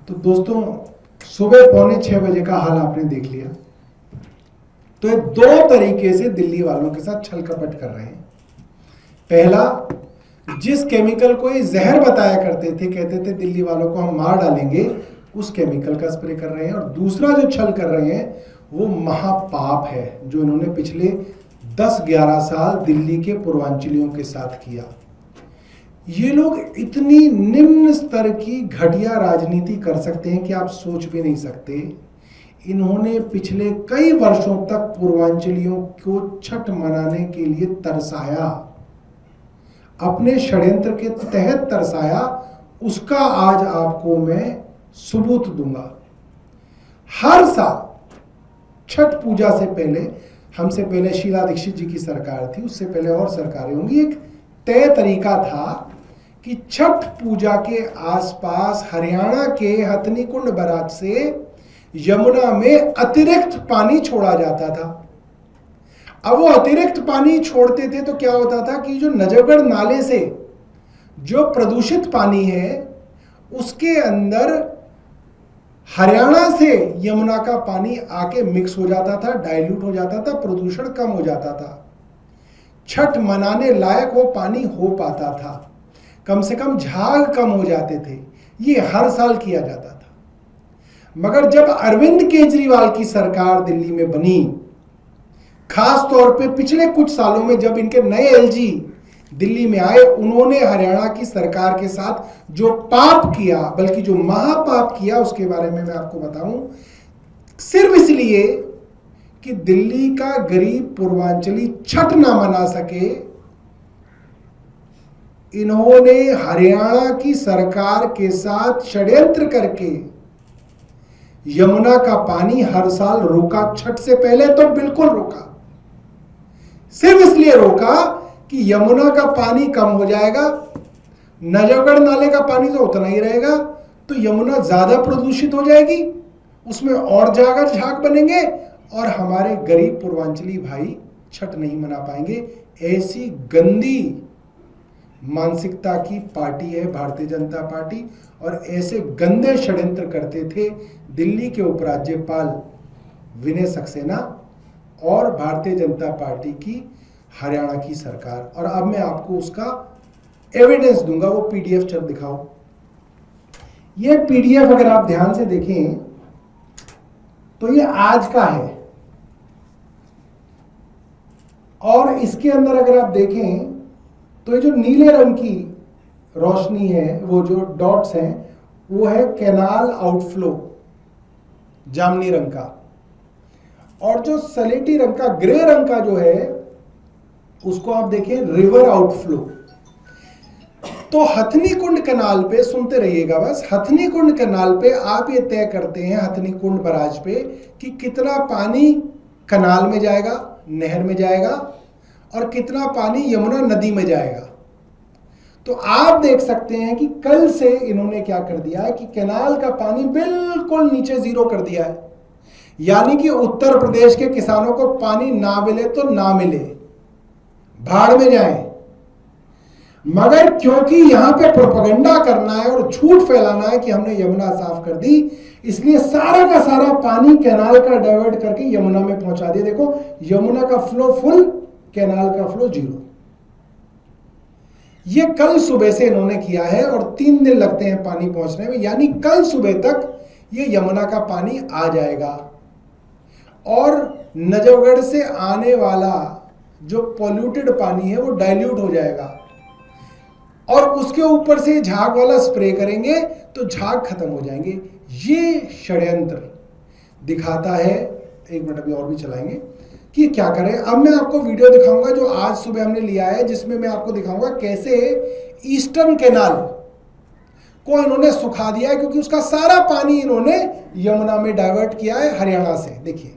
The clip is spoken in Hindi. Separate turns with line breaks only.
तो दोस्तों सुबह 5:45 का हाल आपने देख लिया। तो ये दो तरीके से दिल्ली वालों के साथ छल कपट कर रहे हैं। पहला, जिस केमिकल को ये जहर बताया करते थे, कहते थे दिल्ली वालों को हम मार डालेंगे, उस केमिकल का स्प्रे कर रहे हैं। और दूसरा जो छल कर रहे हैं वो महापाप है जो इन्होंने पिछले 10-11 साल दिल्ली के पूर्वांचलियों के साथ किया। ये लोग इतनी निम्न स्तर की घटिया राजनीति कर सकते हैं कि आप सोच भी नहीं सकते। इन्होंने पिछले कई वर्षों तक पूर्वांचलियों को छठ मनाने के लिए तरसाया, अपने षड्यंत्र के तहत तरसाया। उसका आज आपको मैं सबूत दूंगा। हर साल छठ पूजा से पहले, हमसे पहले शीला दीक्षित जी की सरकार थी, उससे पहले और सरकारें होंगी, एक तय तरीका था कि छठ पूजा के आसपास हरियाणा के हथनी कुंड बैराज से यमुना में अतिरिक्त पानी छोड़ा जाता था। अब वो अतिरिक्त पानी छोड़ते थे तो क्या होता था कि जो नजफगढ़ नाले से जो प्रदूषित पानी है उसके अंदर हरियाणा से यमुना का पानी आके मिक्स हो जाता था, डाइल्यूट हो जाता था, प्रदूषण कम हो जाता था, छठ मनाने लायक वो पानी हो पाता था, कम से कम झाग कम हो जाते थे। ये हर साल किया जाता था। मगर जब अरविंद केजरीवाल की सरकार दिल्ली में बनी, खास तौर पे पिछले कुछ सालों में जब इनके नए एलजी दिल्ली में आए, उन्होंने हरियाणा की सरकार के साथ जो पाप किया, बल्कि जो महापाप किया, उसके बारे में मैं आपको बताऊं। सिर्फ इसलिए कि दिल्ली का गरीब पूर्वांचली छठ ना मना सके, इन्होंने हरियाणा की सरकार के साथ षड्यंत्र करके यमुना का पानी हर साल रोका। छठ से पहले तो बिल्कुल रोका, सिर्फ इसलिए रोका कि यमुना का पानी कम हो जाएगा, नजफगढ़ नाले का पानी तो उतना ही रहेगा, तो यमुना ज्यादा प्रदूषित हो जाएगी, उसमें और झाग बनेंगे और हमारे गरीब पूर्वांचली भाई छठ नहीं मना पाएंगे। ऐसी गंदी मानसिकता की पार्टी है भारतीय जनता पार्टी, और ऐसे गंदे षड्यंत्र करते थे दिल्ली के उपराज्यपाल विनय सक्सेना और भारतीय जनता पार्टी की हरियाणा की सरकार। और अब मैं आपको उसका एविडेंस दूंगा। वो पीडीएफ चल दिखाओ। ये पीडीएफ अगर आप ध्यान से देखें तो ये आज का है, और इसके अंदर अगर आप देखें तो ये जो नीले रंग की रोशनी है, वो जो डॉट्स हैं, वो है कैनाल आउटफ्लो जामनी रंग का, और जो सलेटी रंग का ग्रे रंग का जो है उसको आप देखें रिवर आउटफ्लो। तो हथनी कुंड कैनाल पे, सुनते रहिएगा बस, हथनी कुंड कैनाल पे आप ये तय करते हैं हथनी कुंड बैराज पे कि कितना पानी कैनाल में जाएगा, नहर में जाएगा, और कितना पानी यमुना नदी में जाएगा। तो आप देख सकते हैं कि कल से इन्होंने क्या कर दिया है कि कैनाल का पानी बिल्कुल नीचे जीरो कर दिया है। यानी कि उत्तर प्रदेश के किसानों को पानी ना मिले तो ना मिले, भाड़ में जाए। मगर क्योंकि यहां पे प्रोपेगेंडा करना है और झूठ फैलाना है कि हमने यमुना साफ कर दी, इसलिए सारा का सारा पानी कैनाल का डाइवर्ट करके यमुना में पहुंचा दिया। देखो, यमुना का फ्लो फुल, कैनाल का फ्लो जीरो। ये कल सुबह से इन्होंने किया है और 3 दिन लगते हैं पानी पहुंचने में। यानी कल सुबह तक ये यमुना का पानी आ जाएगा और नजफगढ़ से आने वाला जो पॉल्यूटेड पानी है वो डाइल्यूट हो जाएगा, और उसके ऊपर से झाग वाला स्प्रे करेंगे तो झाग खत्म हो जाएंगे। ये षड्यंत्र दिखाता है, 1 मिनट अभी और भी चलाएंगे, कि क्या करें। अब मैं आपको वीडियो दिखाऊंगा जो आज सुबह हमने लिया है, जिसमें मैं आपको दिखाऊंगा कैसे ईस्टर्न कैनाल को इन्होंने सुखा दिया है, क्योंकि उसका सारा पानी इन्होंने यमुना में डाइवर्ट किया है हरियाणा से। देखिए।